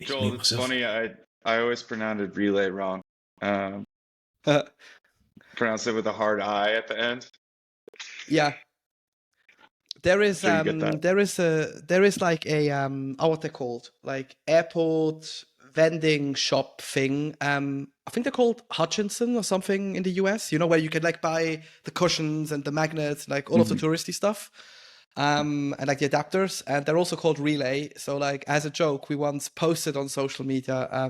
Joel, mute it's myself. funny. I always pronounced relay wrong. Um, pronounce it with a hard I at the end. Yeah. There is Sure you get that. there is like a oh, what they're called, like airport vending shop thing. I think they're called Hutchinson or something in the US. You know, where you can like buy the cushions and the magnets, like all of the touristy stuff, and like the adapters. And they're also called Relay. So like as a joke, we once posted on social media.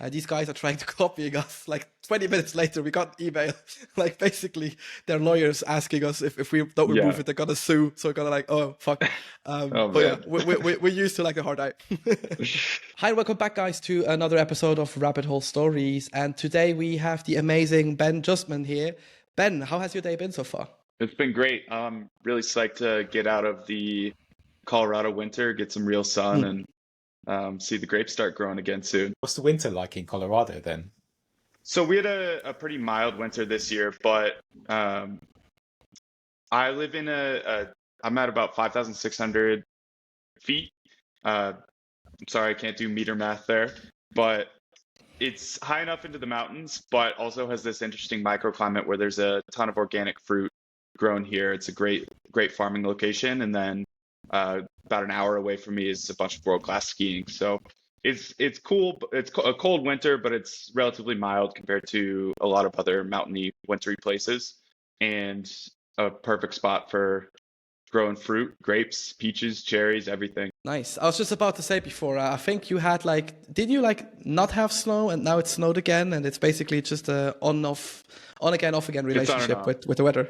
These guys are trying to copy us. Like 20 minutes later, we got email, like basically their lawyers asking us if we don't remove Yeah. it, they're gonna sue. So we're gonna like, oh fuck. Oh But yeah, man. we're used to like a hard eye. Hi, welcome back, guys, to another episode of Rabbit Hole Stories. And today we have the amazing Ben Justman here. Ben, how has your day been so far? It's been great. I'm really psyched to get out of the Colorado winter, get some real sun, and see the grapes start growing again soon. What's the winter like in Colorado then? So we had a pretty mild winter this year, but I live in I'm at about 5,600 feet. I'm sorry, I can't do meter math there, but it's high enough into the mountains, but also has this interesting microclimate where there's a ton of organic fruit grown here. It's a great farming location, and then about an hour away from me is a bunch of world-class skiing. So it's cool. It's a cold winter, but it's relatively mild compared to a lot of other mountainy, wintry places, and a perfect spot for growing fruit, grapes, peaches, cherries, everything. Nice. I was just about to say before, I think you had like, did you like not have snow and now it snowed again? And it's basically just a on again, off again It's on and relationship off. with the weather.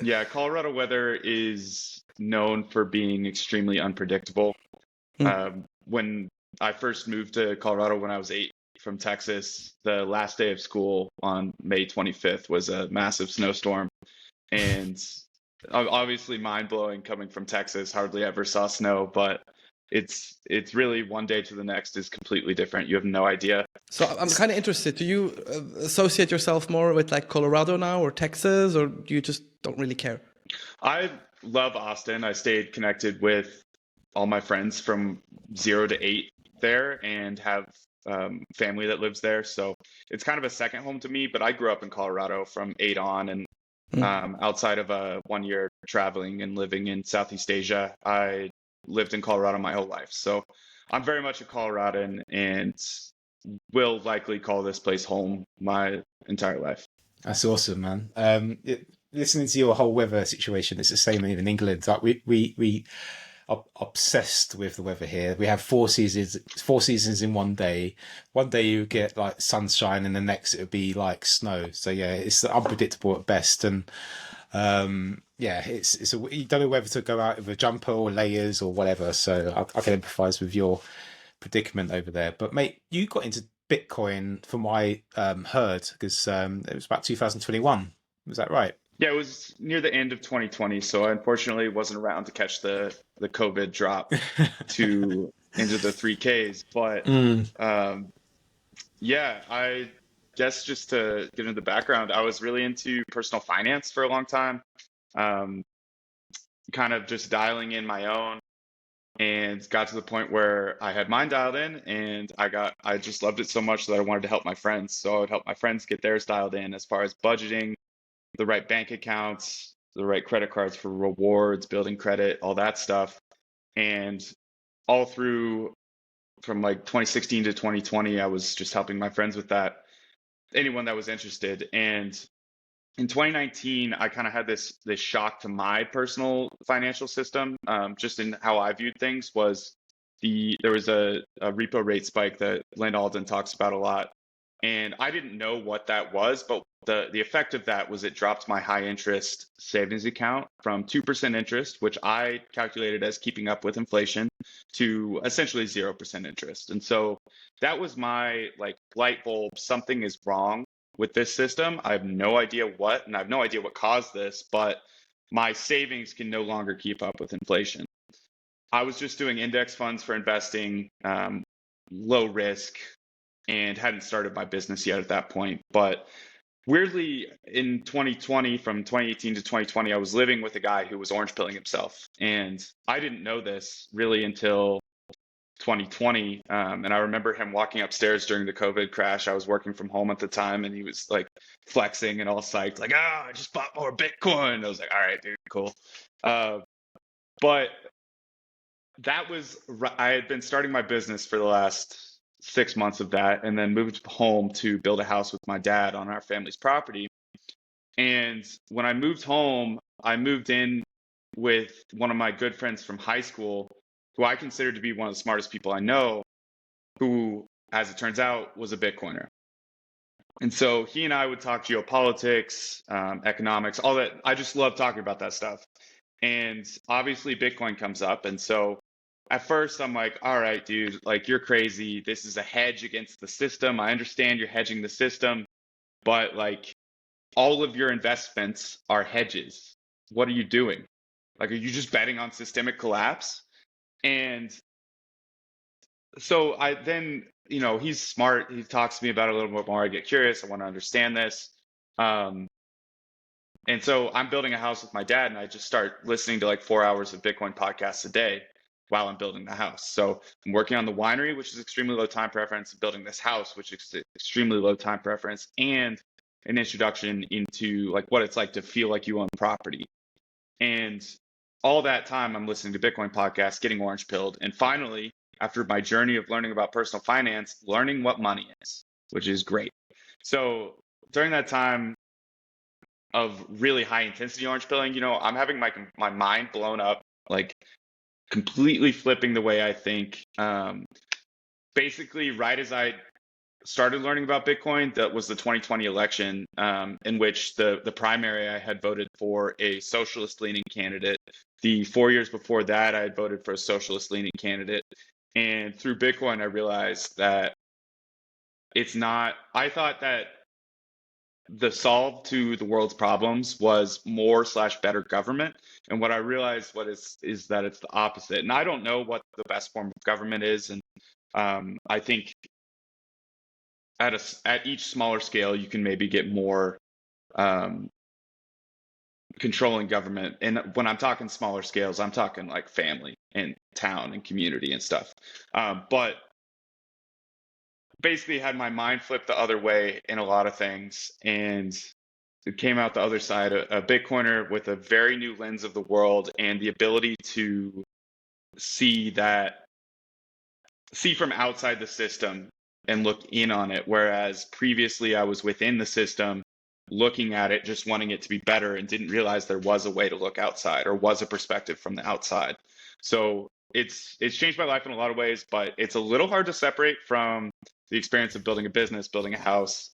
Yeah, Colorado weather is known for being extremely unpredictable. When I first moved to Colorado when I was 8 from Texas, the last day of school on May 25th was a massive snowstorm. And obviously mind-blowing coming from Texas, hardly ever saw snow, but it's really one day to the next is completely different. You have no idea. So I'm kind of interested. Do you associate yourself more with like Colorado now or Texas, or do you just don't really care? I love Austin. I stayed connected with all my friends from 0 to 8 there and have family that lives there. So it's kind of a second home to me, but I grew up in Colorado from 8 on, and outside of a 1 year traveling and living in Southeast Asia, I lived in Colorado my whole life. So I'm very much a Coloradan and will likely call this place home my entire life. That's awesome, man. Listening to your whole weather situation, it's the same in England. Like we are obsessed with the weather here. We have 4 seasons in one day. One day you get like sunshine, and the next it would be like snow. So yeah, it's unpredictable at best. And yeah, you don't know whether to go out with a jumper or layers or whatever. So I can empathise with your predicament over there. But mate, you got into Bitcoin from what I heard, because it was about 2021. Was that right? Yeah, it was near the end of 2020, so I unfortunately wasn't around to catch the COVID drop into the 3Ks. But yeah, I guess just to get into the background, I was really into personal finance for a long time, kind of just dialing in my own, and got to the point where I had mine dialed in, and I just loved it so much that I wanted to help my friends. So I would help my friends get theirs dialed in as far as budgeting, the right bank accounts, the right credit cards for rewards, building credit, all that stuff. And all through from like 2016 to 2020, I was just helping my friends with that, anyone that was interested. And in 2019, I kind of had this shock to my personal financial system, just in how I viewed things. There was a repo rate spike that Lynn Alden talks about a lot. And I didn't know what that was, but the effect of that was it dropped my high interest savings account from 2% interest, which I calculated as keeping up with inflation, to essentially 0% interest. And so that was my like light bulb. Something is wrong with this system. I have no idea what, and I have no idea what caused this, but my savings can no longer keep up with inflation. I was just doing index funds for investing, low risk, and hadn't started my business yet at that point. But weirdly, in 2020, from 2018 to 2020, I was living with a guy who was orange pilling himself. And I didn't know this really until 2020. And I remember him walking upstairs during the COVID crash. I was working from home at the time, and he was like flexing and all psyched, like, I just bought more Bitcoin. I was like, all right, dude, cool. But I had been starting my business for the last 6 months of that, and then moved home to build a house with my dad on our family's property. And when I moved home, I moved in with one of my good friends from high school, who I consider to be one of the smartest people I know, who, as it turns out, was a Bitcoiner. And so he and I would talk geopolitics, economics, all that. I just love talking about that stuff. And obviously Bitcoin comes up. And so at first I'm like, all right, dude, like, you're crazy. This is a hedge against the system. I understand you're hedging the system, but like, all of your investments are hedges. What are you doing? Like, are you just betting on systemic collapse? And so I then, he's smart. He talks to me about it a little bit more. I get curious. I want to understand this. And so I'm building a house with my dad, and I just start listening to like 4 hours of Bitcoin podcasts a day while I'm building the house. So I'm working on the winery, which is extremely low time preference, building this house, which is extremely low time preference, and an introduction into like what it's like to feel like you own property. And all that time I'm listening to Bitcoin podcasts, getting orange pilled. And finally, after my journey of learning about personal finance, learning what money is, which is great. So during that time of really high intensity orange pilling, I'm having my mind blown up, like completely flipping the way I think. Basically, right as I started learning about Bitcoin, that was the 2020 election, in which the primary, I had voted for a socialist leaning candidate. The 4 years before that, I had voted for a socialist leaning candidate. And through Bitcoin, I realized that I thought that the solve to the world's problems was more/better government. And what I realized is that it's the opposite. And I don't know what the best form of government is. And I think at each smaller scale, you can maybe get more controlling government. And when I'm talking smaller scales, I'm talking like family and town and community and stuff. But basically had my mind flipped the other way in a lot of things, and it came out the other side, a Bitcoiner with a very new lens of the world and the ability to see from outside the system and look in on it. Whereas previously I was within the system, looking at it, just wanting it to be better, and didn't realize there was a way to look outside, or was a perspective from the outside. So it's changed my life in a lot of ways, but it's a little hard to separate from the experience of building a business, building a house.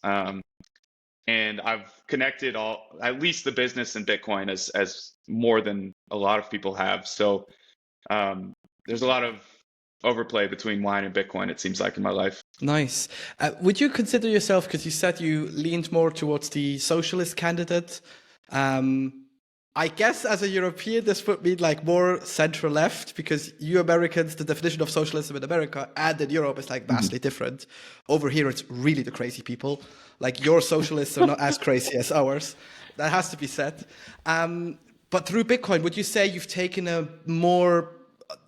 And I've connected at least the business and Bitcoin as more than a lot of people have. So there's a lot of overplay between wine and Bitcoin, it seems like, in my life. Nice. Would you consider yourself, because you said you leaned more towards the socialist candidate, I guess as a European, this would mean like more central left, because you Americans, the definition of socialism in America and in Europe is like vastly different. Over here, it's really the crazy people. Like, your socialists are not as crazy as ours. That has to be said. But through Bitcoin, would you say you've taken a more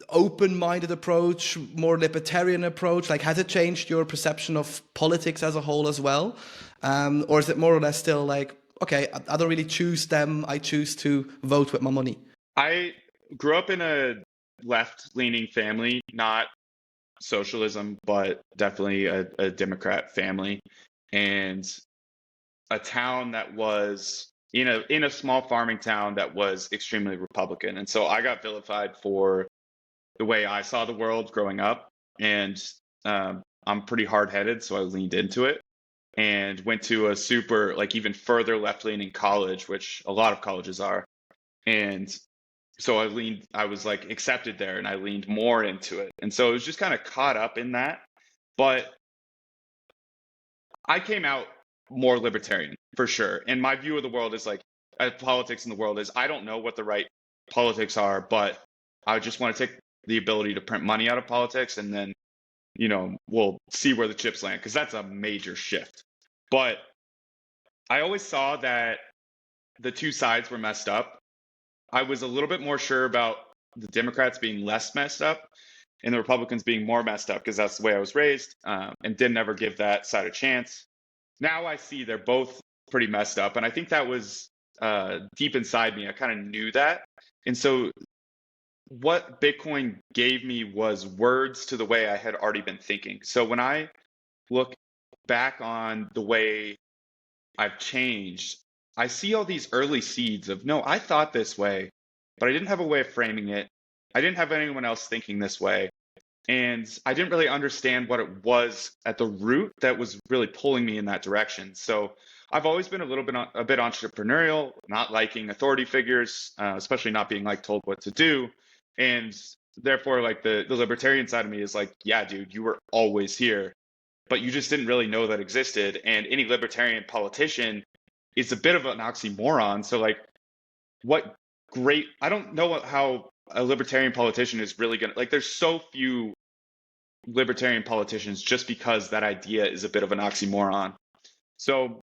open-minded approach, more libertarian approach? Like, has it changed your perception of politics as a whole as well? Or is it more or less still like, okay, I don't really choose them, I choose to vote with my money? I grew up in a left-leaning family, not socialism, but definitely a Democrat family, and a town that was in a small farming town that was extremely Republican. And so I got vilified for the way I saw the world growing up, and I'm pretty hard-headed, so I leaned into it and went to a super, like, even further left-leaning college, which a lot of colleges are. And so I was like accepted there, and I leaned more into it. And so it was just kind of caught up in that. But I came out more libertarian for sure. And my view of the world is like, politics in the world is, I don't know what the right politics are, but I just want to take the ability to print money out of politics, and then, we'll see where the chips land, because that's a major shift. But I always saw that the two sides were messed up. I was a little bit more sure about the Democrats being less messed up. and the Republicans being more messed up because that's the way I was raised, and didn't ever give that side a chance. Now I see they're both pretty messed up, and I think that was deep inside me. I kind of knew that, and so what Bitcoin gave me was words to the way I had already been thinking. So when I look back on the way I've changed, I see all these early seeds of, no, I thought this way, but I didn't have a way of framing it. I didn't have anyone else thinking this way. And I didn't really understand what it was at the root that was really pulling me in that direction. So I've always been a bit entrepreneurial, not liking authority figures, especially not being like told what to do. And therefore, like the libertarian side of me is like, yeah, dude, you were always here, but you just didn't really know that existed. And any libertarian politician is a bit of an oxymoron. So like, what great, I don't know how a libertarian politician is really gonna, like, there's so few libertarian politicians just because that idea is a bit of an oxymoron. So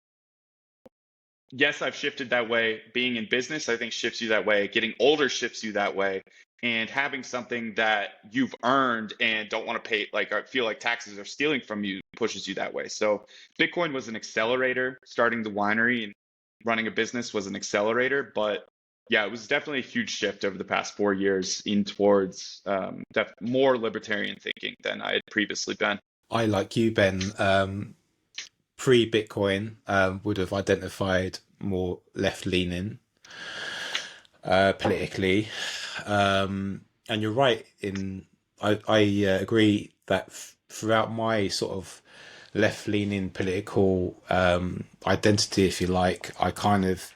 yes, I've shifted that way. Being in business, I think, shifts you that way. Getting older shifts you that way. And having something that you've earned and don't want to pay, like, I feel like taxes are stealing from you, pushes you that way. So Bitcoin was an accelerator. Starting the winery and running a business was an accelerator. But yeah, it was definitely a huge shift over the past 4 years in towards more libertarian thinking than I had previously been. I, like you, Ben, pre-Bitcoin, would have identified more left-leaning politically. And you're right I agree that throughout my sort of left-leaning political identity, if you like, I kind of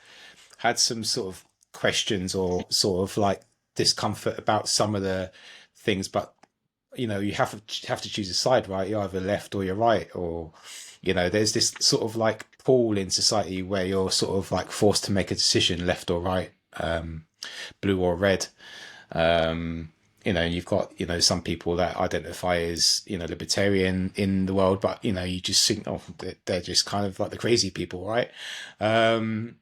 had some sort of questions or sort of like discomfort about some of the things, but you have to choose a side, right? You're either left or you're right, or there's this sort of like pool in society where you're sort of like forced to make a decision, left or right, blue or red. You've got some people that identify as libertarian in the world, but you just think, oh, they're just kind of like the crazy people, right? And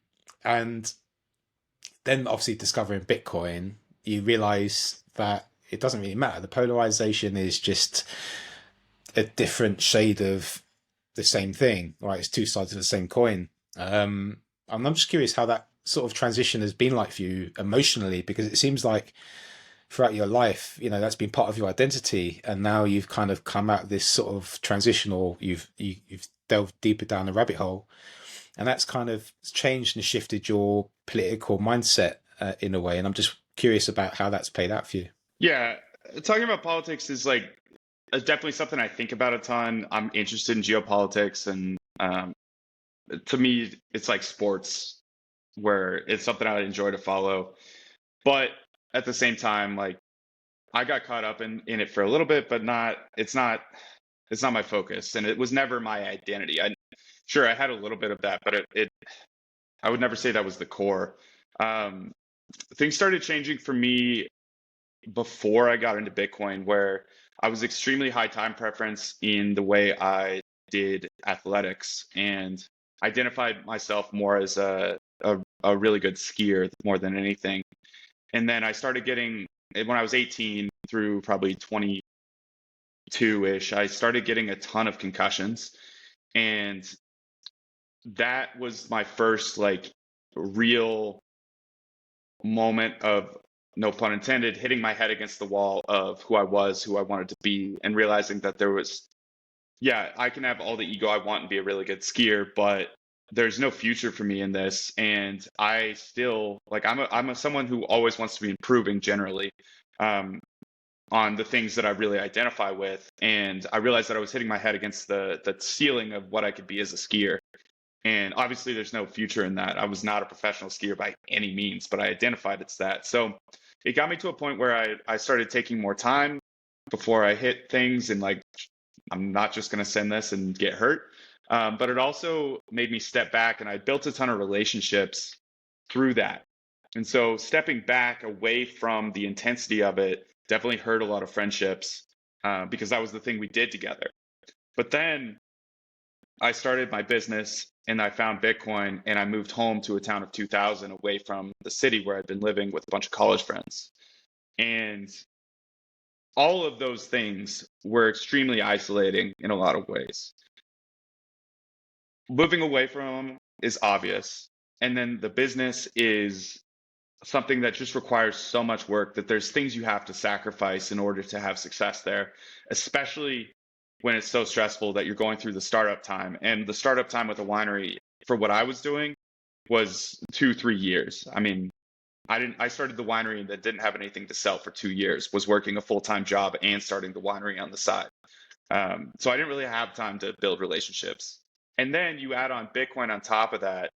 then obviously discovering Bitcoin, you realize that it doesn't really matter. The polarization is just a different shade of the same thing, right? It's two sides of the same coin. And I'm just curious how that sort of transition has been like for you emotionally, because it seems like throughout your life, that's been part of your identity, and now you've kind of come out this sort of transition, or you've delved deeper down the rabbit hole, and that's kind of changed and shifted your political mindset in a way. And I'm just curious about how that's played out for you. Yeah, talking about politics is like definitely something I think about a ton. I'm interested in geopolitics, and to me, it's like sports, where it's something I enjoy to follow. But at the same time, like, I got caught up in it for a little bit, but it's not my focus, and it was never my identity. Sure, I had a little bit of that, but I would never say that was the core. Things started changing for me before I got into Bitcoin, where I was extremely high time preference in the way I did athletics, and identified myself more as a really good skier more than anything. And then I started getting, when I was 18 through probably 22-ish, I started getting a ton of concussions. And that was my first like real moment of, no pun intended, hitting my head against the wall of who I was, who I wanted to be, and realizing that there was, yeah, I can have all the ego I want and be a really good skier, but there's no future for me in this. And I still, like, I'm someone who always wants to be improving generally, on the things that I really identify with. And I realized that I was hitting my head against the ceiling of what I could be as a skier. And obviously there's no future in that. I was not a professional skier by any means, but I identified it's that. So it got me to a point where I started taking more time before I hit things, and like, I'm not just going to send this and get hurt. But it also made me step back, and I built a ton of relationships through that. And so stepping back away from the intensity of it definitely hurt a lot of friendships, because that was the thing we did together. But then I started my business, and I found Bitcoin, and I moved home to a town of 2,000 away from the city where I'd been living with a bunch of college friends. And all of those things were extremely isolating in a lot of ways. Moving away from them is obvious. And then the business is something that just requires so much work that there's things you have to sacrifice in order to have success there, especially when it's so stressful that you're going through the startup time. And the startup time with a winery for what I was doing was 2-3 years. I mean, I started the winery that didn't have anything to sell for 2 years, was working a full-time job and starting the winery on the side. So I didn't really have time to build relationships. And then you add on Bitcoin on top of that,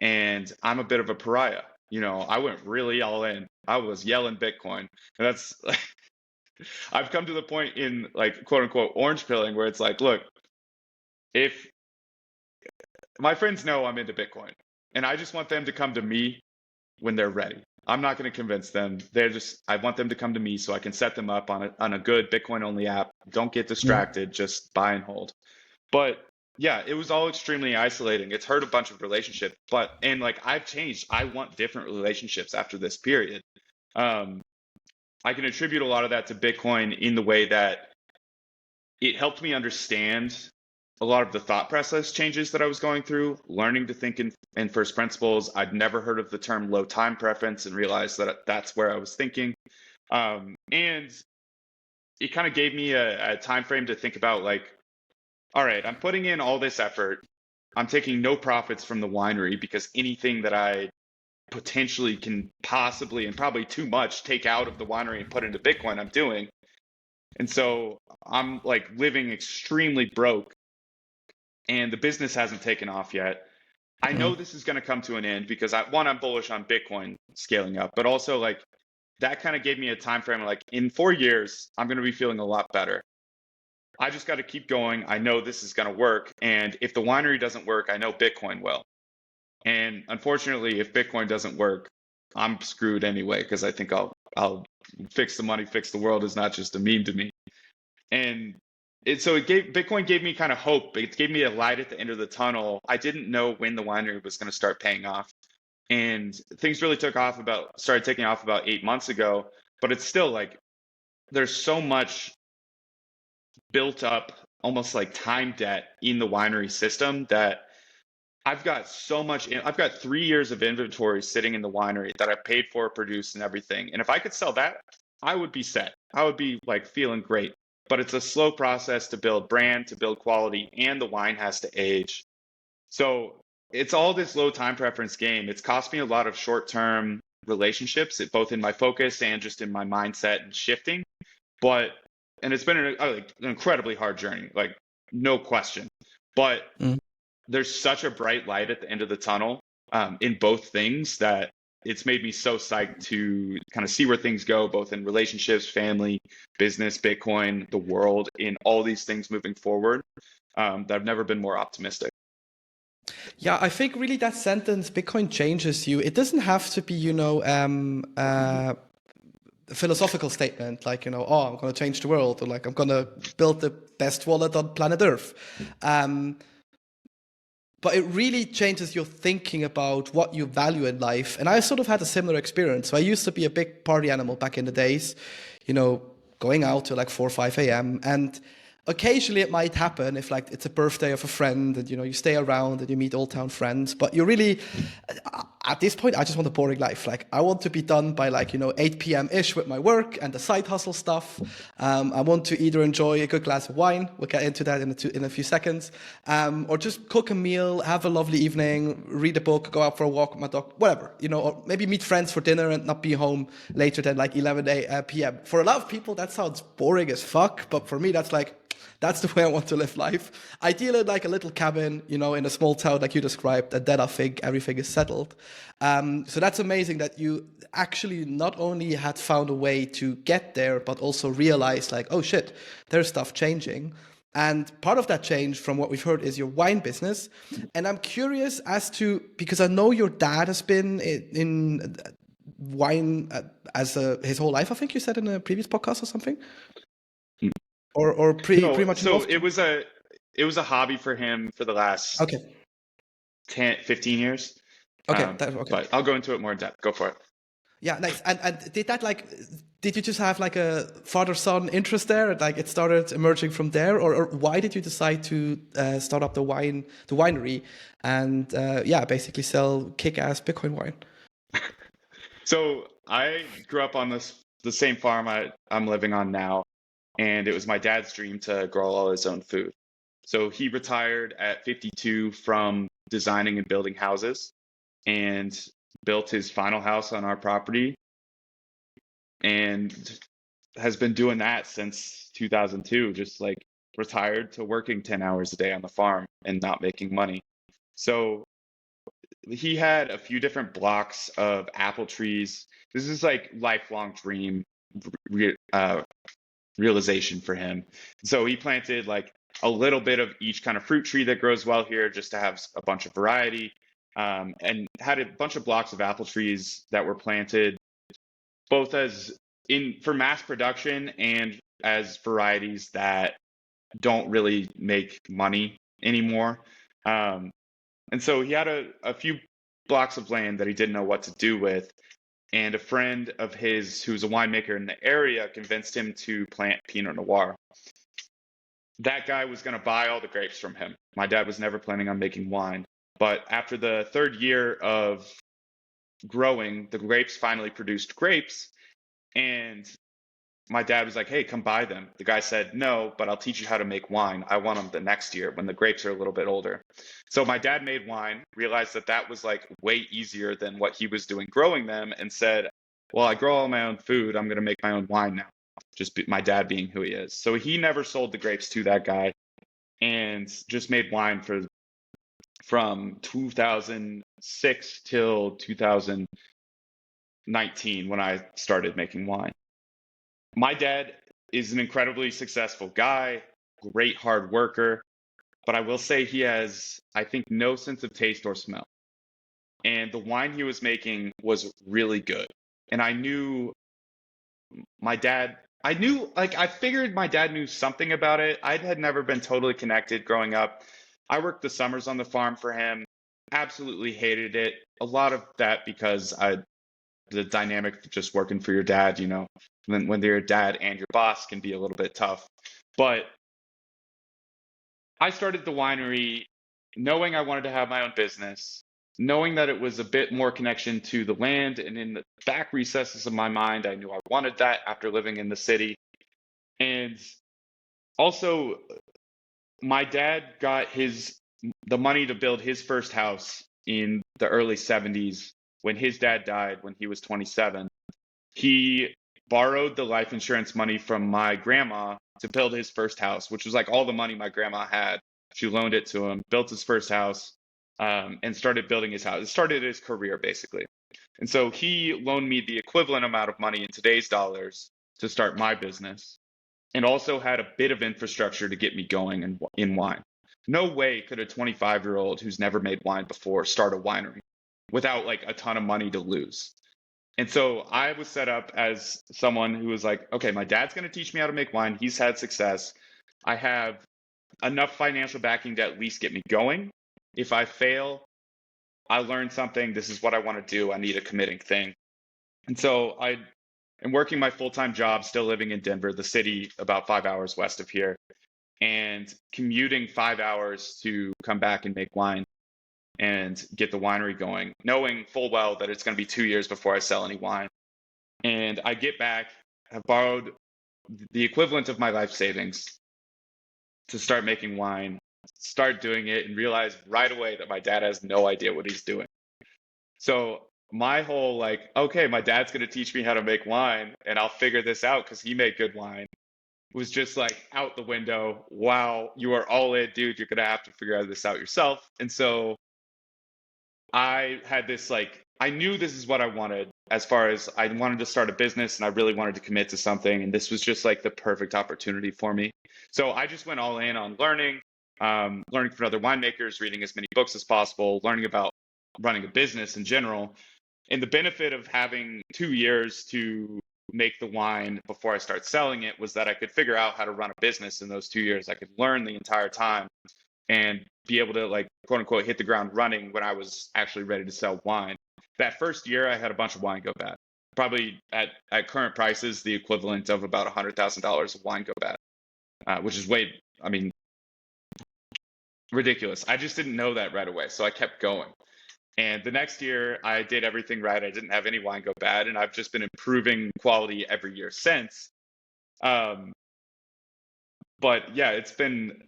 and I'm a bit of a pariah. You know, I went really all in. I was yelling Bitcoin. And that's I've come to the point in like quote unquote orange pilling where it's like, look, if my friends know I'm into Bitcoin and I just want them to come to me when they're ready. I'm not going to convince them. I want them to come to me so I can set them up on a good Bitcoin only app. Don't get distracted, just buy and hold. But yeah, it was all extremely isolating. It's hurt a bunch of relationships, and like I've changed. I want different relationships after this period. I can attribute a lot of that to Bitcoin in the way that it helped me understand a lot of the thought process changes that I was going through, learning to think in first principles. I'd never heard of the term low time preference and realized that that's where I was thinking. And it kind of gave me a time frame to think about like, all right, I'm putting in all this effort. I'm taking no profits from the winery because anything that I potentially can possibly and probably too much take out of the winery and put into Bitcoin, I'm doing. And so I'm like living extremely broke and the business hasn't taken off yet. I know this is going to come to an end because I'm bullish on Bitcoin scaling up, but also like that kind of gave me a time frame of like in 4 years, I'm going to be feeling a lot better. I just got to keep going. I know this is going to work. And if the winery doesn't work, I know Bitcoin will. And unfortunately, if Bitcoin doesn't work, I'm screwed anyway, because I think I'll fix the money, fix the world is not just a meme to me. And Bitcoin gave me kind of hope. It gave me a light at the end of the tunnel. I didn't know when the winery was going to start paying off. And things really started taking off about 8 months ago, but it's still like, there's so much built up almost like time debt in the winery system that I've got 3 years of inventory sitting in the winery that I paid for, produced, and everything. And if I could sell that, I would be set. I would be like feeling great. But it's a slow process to build brand, to build quality, and the wine has to age. So it's all this low time preference game. It's cost me a lot of short-term relationships, both in my focus and just in my mindset and shifting. And it's been an incredibly hard journey, like no question. But there's such a bright light at the end of the tunnel in both things that it's made me so psyched to kind of see where things go, both in relationships, family, business, Bitcoin, the world, in all these things moving forward, that I've never been more optimistic. Yeah, I think really that sentence, Bitcoin changes you. It doesn't have to be, a philosophical statement like, oh, I'm going to change the world, or like, I'm going to build the best wallet on planet Earth. But it really changes your thinking about what you value in life. And I sort of had a similar experience. So I used to be a big party animal back in the days, going out till like 4 or 5 a.m. And occasionally it might happen if like it's a birthday of a friend and, you stay around and you meet old town friends. But you really, at this point, I just want a boring life. Like I want to be done by like, 8 p.m.-ish with my work and the side hustle stuff. I want to either enjoy a good glass of wine. We'll get into that in a few seconds. Or just cook a meal, have a lovely evening, read a book, go out for a walk with my dog, whatever, or maybe meet friends for dinner and not be home later than like 11 p.m. For a lot of people, that sounds boring as fuck. But for me, that's the way I want to live life. Ideally, like a little cabin, in a small town like you described, and then I think everything is settled. So that's amazing that you actually not only had found a way to get there, but also realized like, oh shit, there's stuff changing. And part of that change, from what we've heard, is your wine business. And I'm curious as to, because I know your dad has been in wine his whole life, I think you said in a previous podcast or something. Or pretty much. So it was a hobby for him for the last 15 years. Okay, But I'll go into it more in depth. Go for it. Yeah, nice. And did that like did you just have like a father-son interest there? Like it started emerging from there, or why did you decide to start up the winery, and yeah, basically sell kick-ass Bitcoin wine? So I grew up on the same farm I'm living on now, and it was my dad's dream to grow all his own food. So he retired at 52 from designing and building houses and built his final house on our property and has been doing that since 2002, just like retired to working 10 hours a day on the farm and not making money. So he had a few different blocks of apple trees. This is like lifelong dream re- uh, realization for him. So he planted like a little bit of each kind of fruit tree that grows well here just to have a bunch of variety, and had a bunch of blocks of apple trees that were planted both as in for mass production and as varieties that don't really make money anymore. Um, and so he had a few blocks of land that he didn't know what to do with. And a friend of his who's a winemaker in the area convinced him to plant Pinot Noir. That guy was going to buy all the grapes from him. My dad was never planning on making wine. But after the third year of growing, the grapes finally produced grapes. And my dad was like, hey, come buy them. The guy said, no, but I'll teach you how to make wine. I want them the next year when the grapes are a little bit older. So my dad made wine, realized that that was like way easier than what he was doing growing them, and said, well, I grow all my own food. I'm going to make my own wine now. My dad being who he is. So he never sold the grapes to that guy and just made wine from 2006 till 2019 when I started making wine. My dad is an incredibly successful guy, great hard worker, but I will say he has, I think, no sense of taste or smell. And the wine he was making was really good. And I knew my dad, I figured my dad knew something about it. I had never been totally connected growing up. I worked the summers on the farm for him, absolutely hated it. A lot of that because the dynamic of just working for your dad, when you're a dad and your boss can be a little bit tough. But I started the winery knowing I wanted to have my own business, knowing that it was a bit more connection to the land. And in the back recesses of my mind, I knew I wanted that after living in the city. And also, my dad got the money to build his first house in the early 70s when his dad died when he was 27. He borrowed the life insurance money from my grandma to build his first house, which was like all the money my grandma had. She loaned it to him, built his first house, and started building his house. It started his career, basically. And so he loaned me the equivalent amount of money in today's dollars to start my business, and also had a bit of infrastructure to get me going in wine. No way could a 25-year-old who's never made wine before start a winery without like a ton of money to lose. And so I was set up as someone who was like, okay, my dad's going to teach me how to make wine. He's had success. I have enough financial backing to at least get me going. If I fail, I learned something. This is what I want to do. I need a committing thing. And so I am working my full-time job, still living in Denver, the city about 5 hours west of here, and commuting 5 hours to come back and make wine and get the winery going, knowing full well that it's going to be 2 years before I sell any wine. And I get back, have borrowed the equivalent of my life savings to start making wine, start doing it, and realize right away that my dad has no idea what he's doing. So my whole like, okay, my dad's going to teach me how to make wine and I'll figure this out because he made good wine, was just like out the window. Wow, you are all in, dude. You're going to have to figure this out yourself. And so I had this like, I knew this is what I wanted as far as I wanted to start a business and I really wanted to commit to something. And this was just like the perfect opportunity for me. So I just went all in on learning from other winemakers, reading as many books as possible, learning about running a business in general. And the benefit of having 2 years to make the wine before I start selling it was that I could figure out how to run a business in those 2 years. I could learn the entire time and be able to like quote unquote hit the ground running when I was actually ready to sell wine. That first year I had a bunch of wine go bad, probably at current prices, the equivalent of about $100,000 of wine go bad, which is I mean, ridiculous. I just didn't know that right away. So I kept going. And the next year, I did everything right. I didn't have any wine go bad. And I've just been improving quality every year since. Um, but yeah, it's been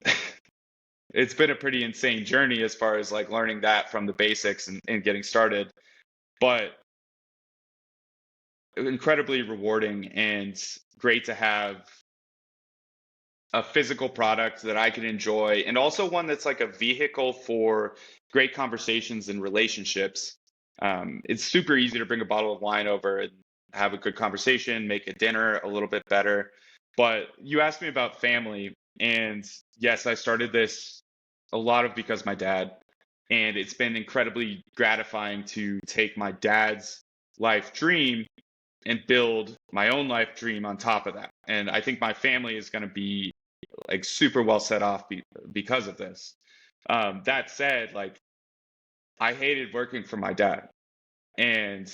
it's been a pretty insane journey as far as like learning that from the basics and getting started. But incredibly rewarding and great to have a physical product that I can enjoy, and also one that's like a vehicle for great conversations and relationships. It's super easy to bring a bottle of wine over and have a good conversation, make a dinner a little bit better. But you asked me about family, and yes, I started this a lot of because my dad, and it's been incredibly gratifying to take my dad's life dream and build my own life dream on top of that. And I think my family is going to be like super well set off because of this. That said, like I hated working for my dad, and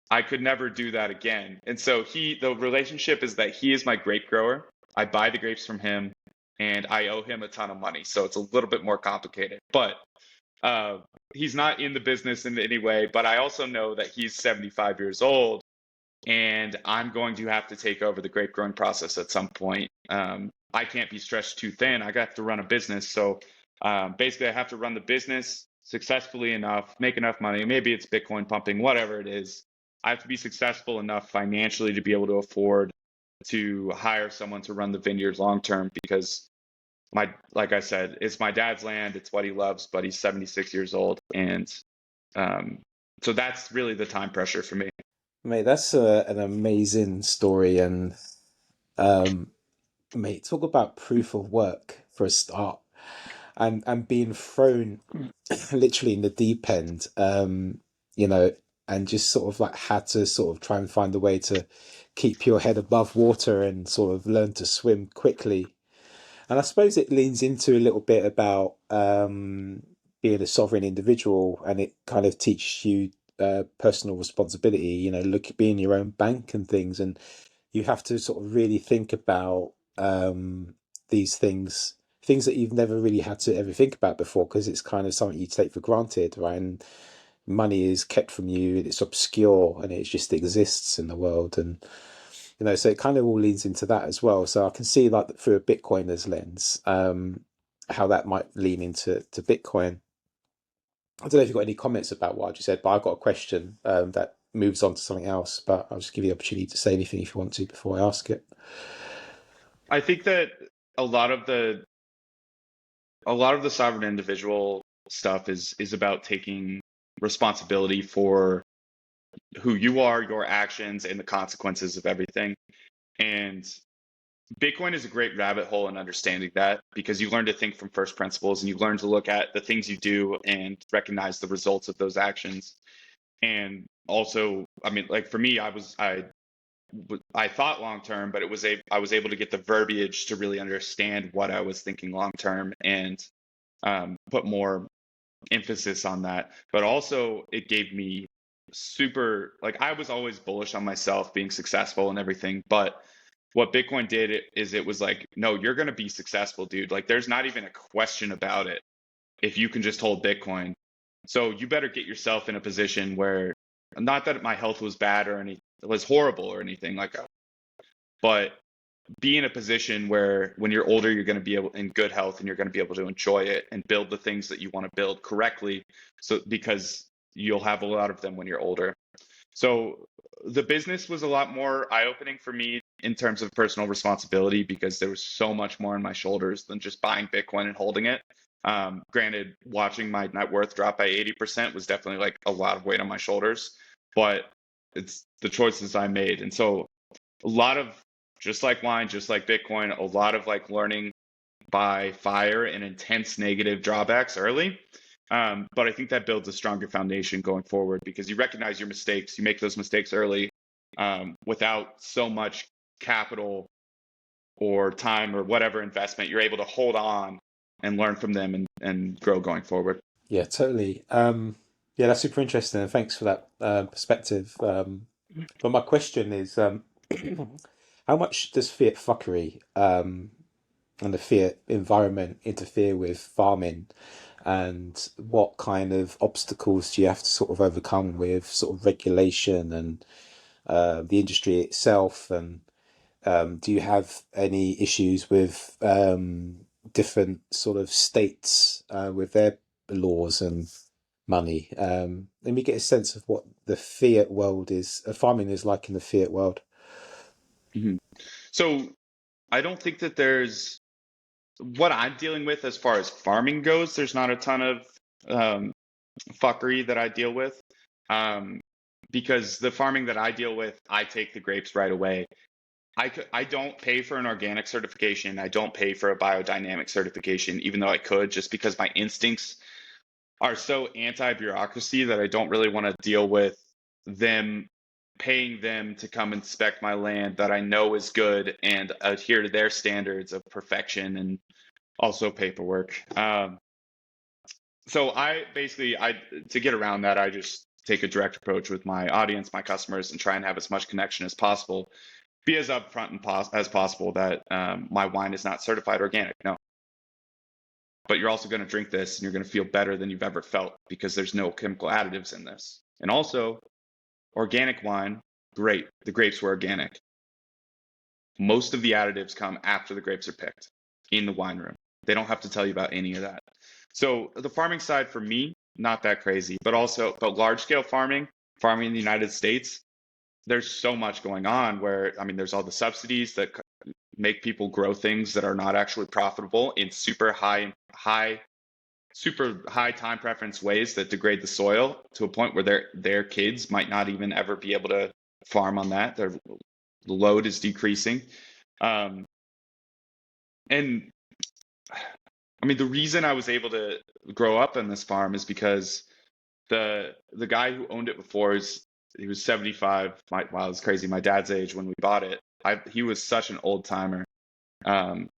I could never do that again. And so the relationship is that he is my grape grower. I buy the grapes from him, and I owe him a ton of money. So it's a little bit more complicated, but he's not in the business in any way. But I also know that he's 75 years old, and I'm going to have to take over the grape growing process at some point. I can't be stretched too thin. I have to run a business. So basically, I have to run the business successfully enough, make enough money. Maybe it's Bitcoin pumping, whatever it is. I have to be successful enough financially to be able to afford to hire someone to run the vineyard long term, because like I said, it's my dad's land. It's what he loves, but he's 76 years old. And so that's really the time pressure for me. Mate, that's an amazing story. And mate, talk about proof of work for a start, and being thrown literally in the deep end, you know, and just sort of like had to sort of try and find a way to keep your head above water and sort of learn to swim quickly. And I suppose it leans into a little bit about being a sovereign individual, and it kind of teaches you personal responsibility. You know, look at being your own bank and things, and you have to sort of really think about these things that you've never really had to ever think about before, because it's kind of something you take for granted, right? And money is kept from you, it's obscure, and it just exists in the world. And you know, so it kind of all leads into that as well. So I can see like through a Bitcoiner's lens, how that might lean into Bitcoin. I don't know if you've got any comments about what I just said, but I've got a question that moves on to something else. But I'll just give you the opportunity to say anything if you want to before I ask it. I think that a lot of the sovereign individual stuff is about taking responsibility for who you are, your actions, and the consequences of everything. And Bitcoin is a great rabbit hole in understanding that, because you learn to think from first principles, and you learn to look at the things you do and recognize the results of those actions. And also, I mean, like for me, I thought long term, but I was able to get the verbiage to really understand what I was thinking long term, and put more emphasis on that. But also, it gave me super, like I was always bullish on myself being successful and everything, but what Bitcoin did is it was like, no, you're going to be successful, dude. Like there's not even a question about it if you can just hold Bitcoin. So you better get yourself in a position where, not that my health was bad or it was horrible or anything like that, but be in a position where when you're older, you're going to be able in good health, and you're going to be able to enjoy it and build the things that you want to build correctly. So because you'll have a lot of them when you're older. So the business was a lot more eye-opening for me in terms of personal responsibility, because there was so much more on my shoulders than just buying Bitcoin and holding it. Granted, watching my net worth drop by 80% was definitely like a lot of weight on my shoulders, but it's the choices I made. And so a lot of, just like wine, just like Bitcoin, a lot of like learning by fire and intense negative drawbacks early. But I think that builds a stronger foundation going forward, because you recognize your mistakes, you make those mistakes early, without so much capital or time or whatever investment. You're able to hold on and learn from them and grow going forward. Yeah, totally. Yeah, that's super interesting. And thanks for that perspective. But my question is, how much does fiat fuckery and the fiat environment interfere with farming? And what kind of obstacles do you have to sort of overcome with sort of regulation and the industry itself? And do you have any issues with different sort of states with their laws and money? Let me get a sense of what the fiat world is, farming is like in the fiat world. Mhm. So I don't think that there's what I'm dealing with as far as farming goes. There's not a ton of um, fuckery that I deal with, um, because the farming that I deal with, I take the grapes right away. I don't pay for an organic certification. I don't pay for a biodynamic certification, even though I could, just because my instincts are so anti-bureaucracy that I don't really want to deal with them paying them to come inspect my land that I know is good and adhere to their standards of perfection and also paperwork. So I basically, I to get around that, I just take a direct approach with my audience, my customers, and try and have as much connection as possible. Be as upfront as possible that my wine is not certified organic. No, but you're also going to drink this and you're going to feel better than you've ever felt because there's no chemical additives in this. And also, organic wine, great. The grapes were organic. Most of the additives come after the grapes are picked in the wine room. They don't have to tell you about any of that. So the farming side for me, not that crazy, but large scale farming in the United States, there's so much going on where, I mean, there's all the subsidies that make people grow things that are not actually profitable in super high time preference ways that degrade the soil to a point where their kids might not even ever be able to farm on that. The load is decreasing. And I mean, the reason I was able to grow up on this farm is because the guy who owned it before he was 75. Wow, it's crazy. My dad's age when we bought it. He was such an old timer, and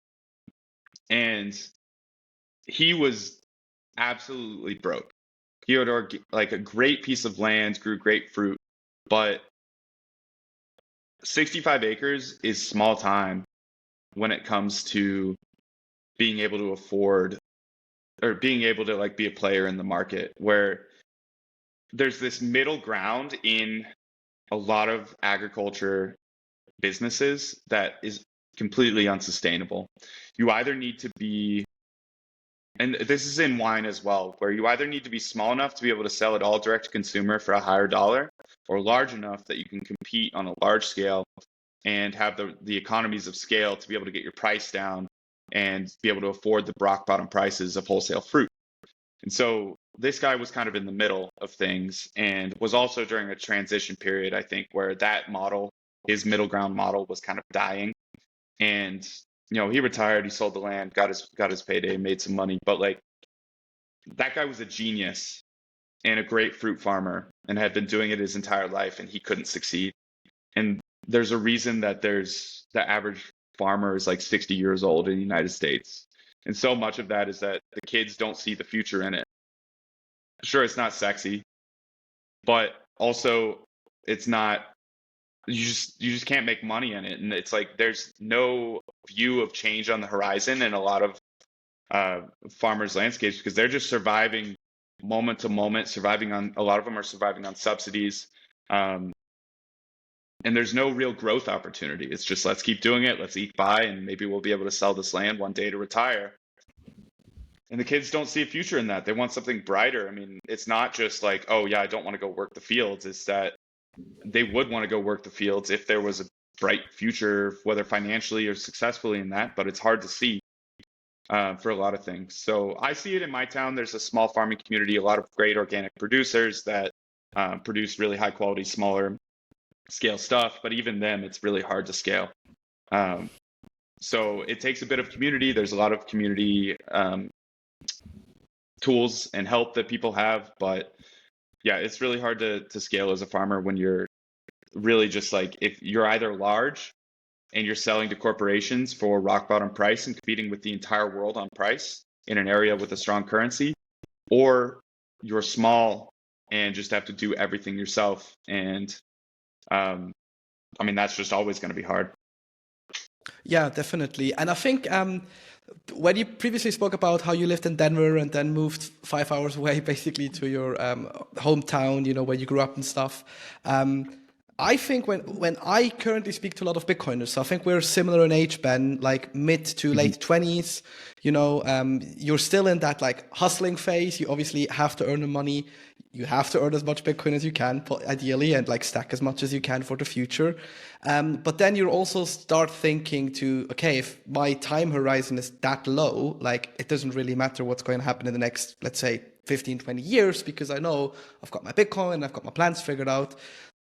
he was absolutely broke. He had like a great piece of land, grew great fruit, but 65 acres is small time when it comes to being able to afford or being able to like be a player in the market, where there's this middle ground in a lot of agriculture businesses that is completely unsustainable. You either need to be, and this is in wine as well, where you either need to be small enough to be able to sell it all direct to consumer for a higher dollar, or large enough that you can compete on a large scale and have the economies of scale to be able to get your price down and be able to afford the rock bottom prices of wholesale fruit. And so this guy was kind of in the middle of things and was also during a transition period, I think, where that model, his middle ground model, was kind of dying. And he retired, he sold the land, got his payday, made some money, but like that guy was a genius and a great fruit farmer and had been doing it his entire life, and he couldn't succeed. And there's a reason that the average farmer is like 60 years old in the United States. And so much of that is that the kids don't see the future in it. Sure, it's not sexy, but also it's not, you just can't make money in it. And it's like there's no view of change on the horizon in a lot of farmers' landscapes because they're just surviving moment to moment, a lot of them are surviving on subsidies. And there's no real growth opportunity. It's just, let's keep doing it. Let's eke by, and maybe we'll be able to sell this land one day to retire. And the kids don't see a future in that. They want something brighter. I mean, it's not just like, oh yeah, I don't want to go work the fields. It's that they would want to go work the fields if there was a bright future, whether financially or successfully in that, but it's hard to see for a lot of things. So I see it in my town. There's a small farming community, a lot of great organic producers that produce really high quality, smaller scale stuff, but even them, it's really hard to scale. So it takes a bit of community. There's a lot of community tools and help that people have, but yeah, it's really hard to scale as a farmer when you're really just like, if you're either large and you're selling to corporations for rock bottom price and competing with the entire world on price in an area with a strong currency, or you're small and just have to do everything yourself. And I mean, that's just always going to be hard. Yeah, definitely. And I think when you previously spoke about how you lived in Denver and then moved 5 hours away, basically to your hometown, where you grew up and stuff. I think when I currently speak to a lot of Bitcoiners, I think we're similar in age, Ben, like mid to Mhm. late 20s. You're still in that like hustling phase. You obviously have to earn the money. You have to earn as much Bitcoin as you can, ideally, and like stack as much as you can for the future. But then you also start thinking to, okay, if my time horizon is that low, like it doesn't really matter what's going to happen in the next, let's say, 15, 20 years, because I know I've got my Bitcoin, I've got my plans figured out.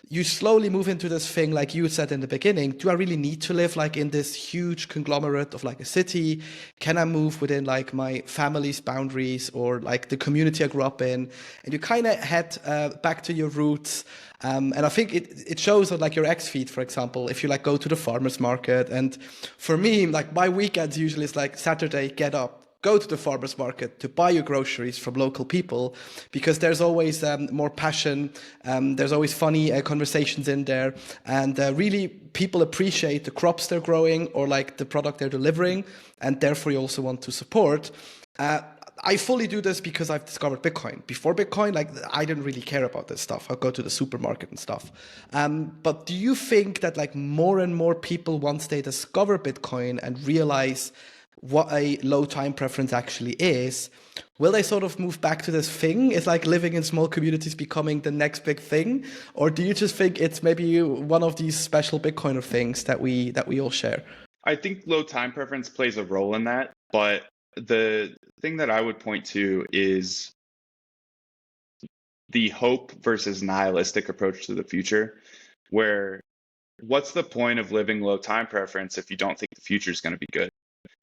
You slowly move into this thing, like you said in the beginning, do I really need to live like in this huge conglomerate of like a city? Can I move within like my family's boundaries or like the community I grew up in? And you kind of head back to your roots. And I think it shows on like your X feed, for example, if you like go to the farmer's market. And for me, like my weekends usually is like Saturday, get up, go to the farmer's market to buy your groceries from local people, because there's always more passion. There's always funny conversations in there. And really, people appreciate the crops they're growing or like the product they're delivering. And therefore, you also want to support. I fully do this because I've discovered Bitcoin. Before Bitcoin, like I didn't really care about this stuff. I'll go to the supermarket and stuff. But do you think that like more and more people, once they discover Bitcoin and realize what a low time preference actually is, will they sort of move back to this thing? Is like living in small communities becoming the next big thing? Or do you just think it's maybe one of these special Bitcoiner things that we all share? I think low time preference plays a role in that, but the thing that I would point to is the hope versus nihilistic approach to the future, where what's the point of living low time preference if you don't think the future is going to be good?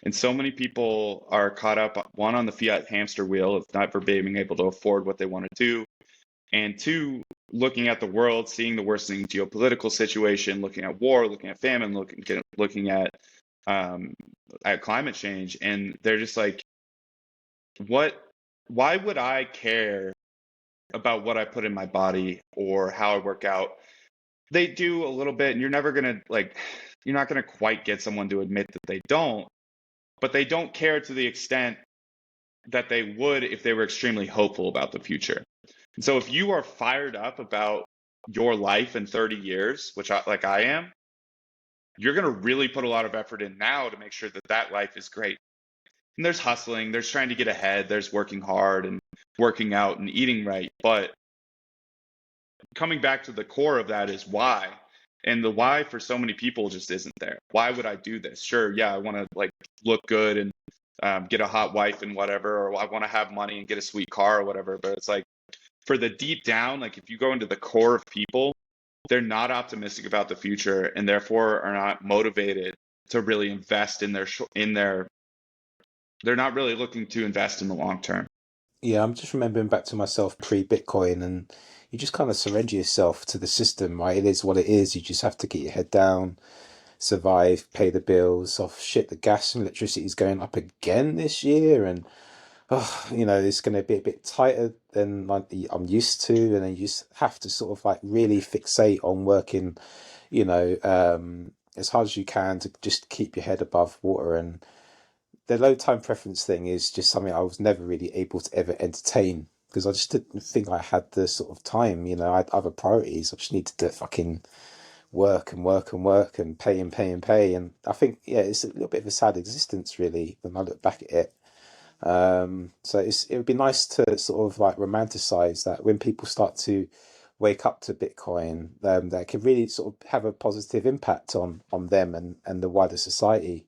And so many people are caught up, one, on the fiat hamster wheel of never being able to afford what they want to do, and two, looking at the world, seeing the worsening geopolitical situation, looking at war, looking at famine, looking at climate change, and they're just like, what? Why would I care about what I put in my body or how I work out? They do a little bit, and you're not gonna quite get someone to admit that they don't, but they don't care to the extent that they would if they were extremely hopeful about the future. And so if you are fired up about your life in 30 years, which I am, you're going to really put a lot of effort in now to make sure that that life is great. And there's hustling, there's trying to get ahead, there's working hard and working out and eating right. But coming back to the core of that is why. And the why for so many people just isn't there. Why would I do this? Sure, yeah, I want to like look good and get a hot wife and whatever, or I want to have money and get a sweet car or whatever. But it's like for the deep down, like if you go into the core of people, they're not optimistic about the future and therefore are not motivated to really invest in their. They're not really looking to invest in the long term. Yeah, I'm just remembering back to myself pre-Bitcoin, and you just kind of surrender yourself to the system, right? It is what it is. You just have to get your head down, survive, pay the bills. Oh shit, the gas and electricity is going up again this year, and it's going to be a bit tighter than like I'm used to, and then you just have to sort of like really fixate on working, as hard as you can to just keep your head above water. And the low time preference thing is just something I was never really able to ever entertain because I just didn't think I had the sort of time. I had other priorities. I just needed to fucking work and work and work and pay and pay and pay. And I think, yeah, it's a little bit of a sad existence, really, when I look back at it. So it would be nice to sort of like romanticize that when people start to wake up to Bitcoin, that can really sort of have a positive impact on them and the wider society.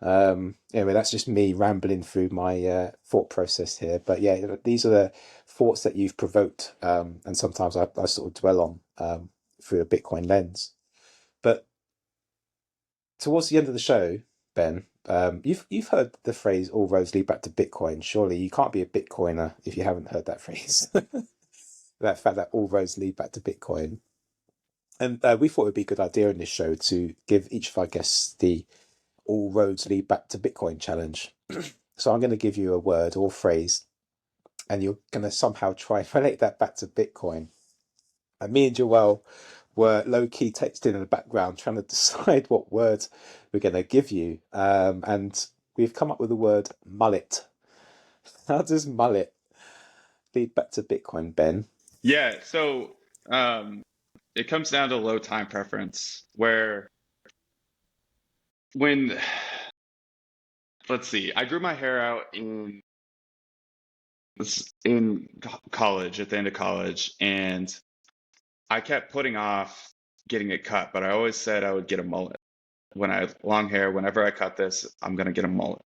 Anyway, that's just me rambling through my thought process here. But yeah, these are the thoughts that you've provoked, and sometimes I sort of dwell on through a Bitcoin lens. But towards the end of the show, Ben, you've heard the phrase "all roads lead back to Bitcoin." Surely you can't be a Bitcoiner if you haven't heard that phrase. That fact that all roads lead back to Bitcoin. And we thought it'd be a good idea in this show to give each of our guests the "all roads lead back to Bitcoin" challenge. So I'm going to give you a word or phrase, and you're going to somehow try and relate that back to Bitcoin. And me and Joel were low-key texting in the background trying to decide what word we're going to give you. And we've come up with the word mullet. How does mullet lead back to Bitcoin, Ben? Yeah, so it comes down to low time preference, where when, let's see, I grew my hair out in college, at the end of college, and I kept putting off getting it cut, but I always said I would get a mullet. When I have long hair, whenever I cut this, I'm gonna get a mullet.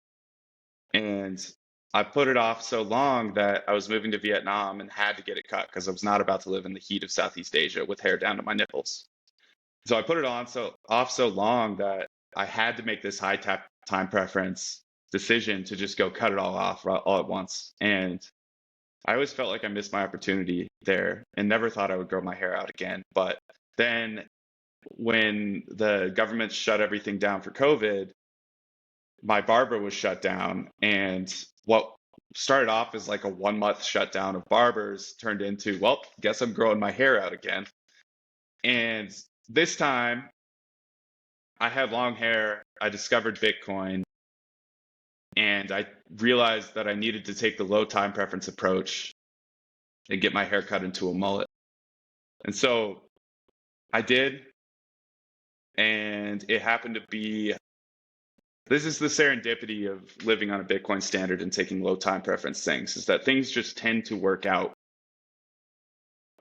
And I put it off so long that I was moving to Vietnam and had to get it cut because I was not about to live in the heat of Southeast Asia with hair down to my nipples. So I put it off so long that I had to make this time preference decision to just go cut it all off all at once. And I always felt like I missed my opportunity there and never thought I would grow my hair out again. But then when the government shut everything down for COVID, my barber was shut down. And what started off as like a 1 month shutdown of barbers turned into, well, guess I'm growing my hair out again. And this time I had long hair. I discovered Bitcoin, and I realized that I needed to take the low time preference approach and get my hair cut into a mullet. And so I did. And it happened to be, this is the serendipity of living on a Bitcoin standard and taking low time preference things, is that things just tend to work out.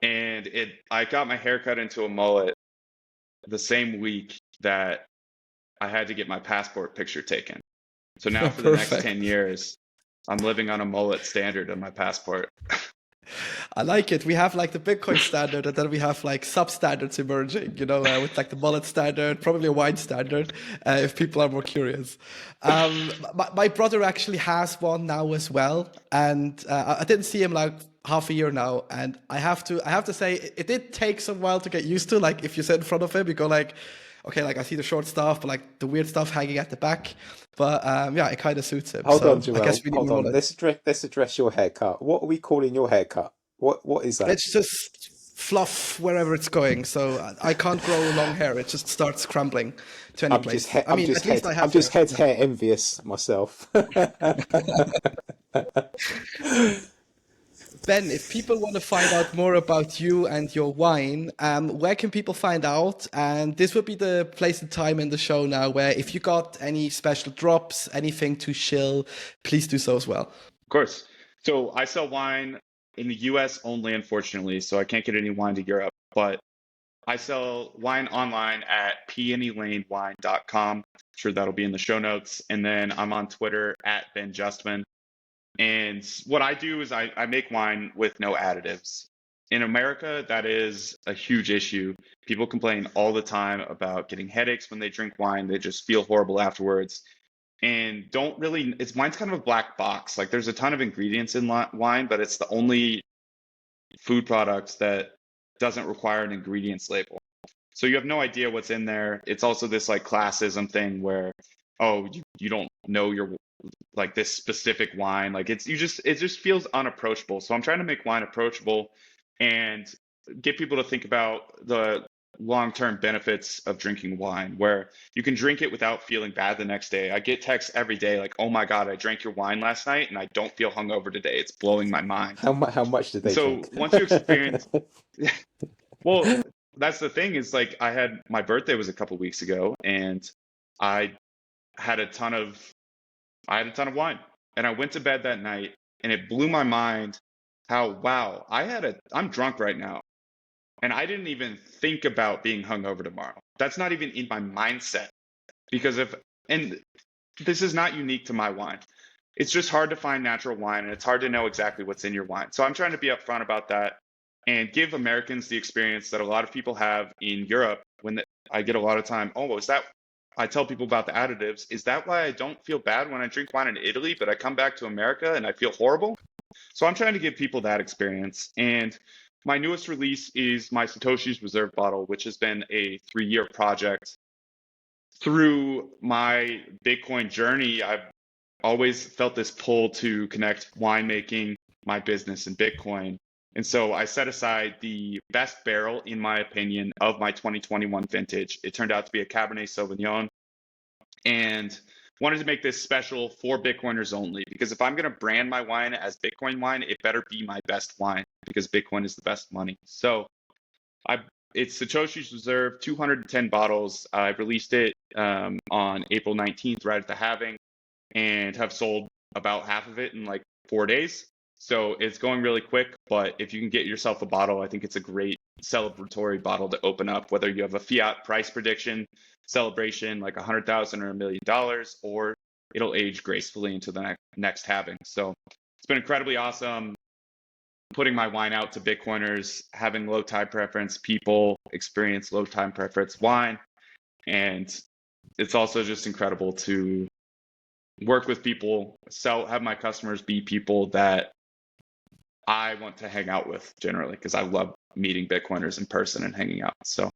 And I got my hair cut into a mullet the same week that I had to get my passport picture taken. So now for the next Perfect. 10 years, I'm living on a mullet standard on my passport. I like it. We have like the Bitcoin standard, and then we have like substandards emerging, with like the mullet standard, probably a wine standard, if people are more curious. My brother actually has one now as well, and I didn't see him like half a year now, and I have to say it did take some while to get used to. Like if you sit in front of him, you go like, okay, like I see the short stuff, but like the weird stuff hanging at the back. But yeah, it kind of suits him. Hold So on, Joel. I guess we need Hold more on. mullet. Let's address your haircut. What are we calling your haircut? What is that? It's just fluff wherever it's going. So I can't grow long hair. It just starts crumbling to any place. I mean, at least I have I'm just hair. head hair envious myself. Ben, if people want to find out more about you and your wine, where can people find out? And this would be the place and time in the show now where if you got any special drops, anything to shill, please do so as well. Of course. So I sell wine in the US only, unfortunately, so I can't get any wine to Europe, but I sell wine online at peonylanewine.com. Sure, that'll be in the show notes. And then I'm on Twitter at Ben Justman. And what I do is I make wine with no additives. In America, that is a huge issue. People complain all the time about getting headaches when they drink wine. They just feel horrible afterwards. And wine's kind of a black box. Like there's a ton of ingredients in wine, but it's the only food product that doesn't require an ingredients label. So you have no idea what's in there. It's also this like classism thing where, oh, you don't know your like this specific wine. Like it just feels unapproachable. So I'm trying to make wine approachable and get people to think about the long-term benefits of drinking wine, where you can drink it without feeling bad the next day. I get texts every day like, "Oh my God, I drank your wine last night and I don't feel hungover today. It's blowing my mind." How much did they So drink? once you experience, well, that's the thing is like my birthday was a couple weeks ago and I had a ton of wine and I went to bed that night and it blew my mind how, wow, I'm drunk right now. And I didn't even think about being hungover tomorrow. That's not even in my mindset because and this is not unique to my wine. It's just hard to find natural wine and it's hard to know exactly what's in your wine. So I'm trying to be upfront about that and give Americans the experience that a lot of people have in Europe I get a lot of time, I tell people about the additives. Is that why I don't feel bad when I drink wine in Italy, but I come back to America and I feel horrible? So I'm trying to give people that experience. And my newest release is my Satoshi's Reserve bottle, which has been a 3-year project. Through my Bitcoin journey, I've always felt this pull to connect winemaking my business in Bitcoin. And so I set aside the best barrel, in my opinion, of my 2021 vintage. It turned out to be a Cabernet Sauvignon, and wanted to make this special for Bitcoiners only, because if I'm going to brand my wine as Bitcoin wine, it better be my best wine, because Bitcoin is the best money. So it's Satoshi's Reserve, 210 bottles. I released it on April 19th, right at the halving, and have sold about half of it in like 4 days. So it's going really quick, but if you can get yourself a bottle, I think it's a great celebratory bottle to open up, whether you have a fiat price prediction celebration like 100,000 or $1 million, or it'll age gracefully into the next halving. So it's been incredibly awesome putting my wine out to Bitcoiners, having low time preference people experience low time preference wine. And it's also just incredible to work with people, have my customers be people that I want to hang out with generally, because I love meeting Bitcoiners in person and hanging out. So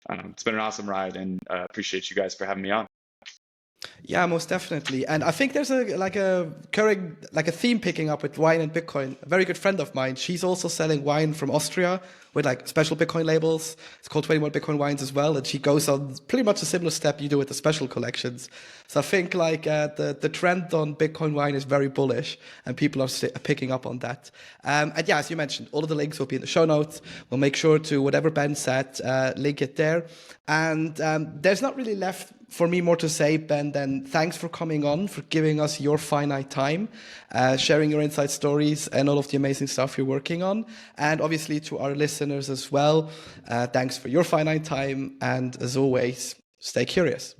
it's been an awesome ride, and appreciate you guys for having me on. Yeah, most definitely. And I think there's a theme picking up with wine and Bitcoin. A very good friend of mine, she's also selling wine from Austria with like special Bitcoin labels. It's called 21 Bitcoin Wines as well. And she goes on pretty much a similar step you do with the special collections. So I think like the trend on Bitcoin wine is very bullish, and people are picking up on that. And yeah, as you mentioned, all of the links will be in the show notes. We'll make sure to, whatever Ben said, link it there. And there's not really left for me more to say, Ben, then thanks for coming on, for giving us your finite time, sharing your inside stories and all of the amazing stuff you're working on. And obviously to our listeners as well, thanks for your finite time. And as always, stay curious.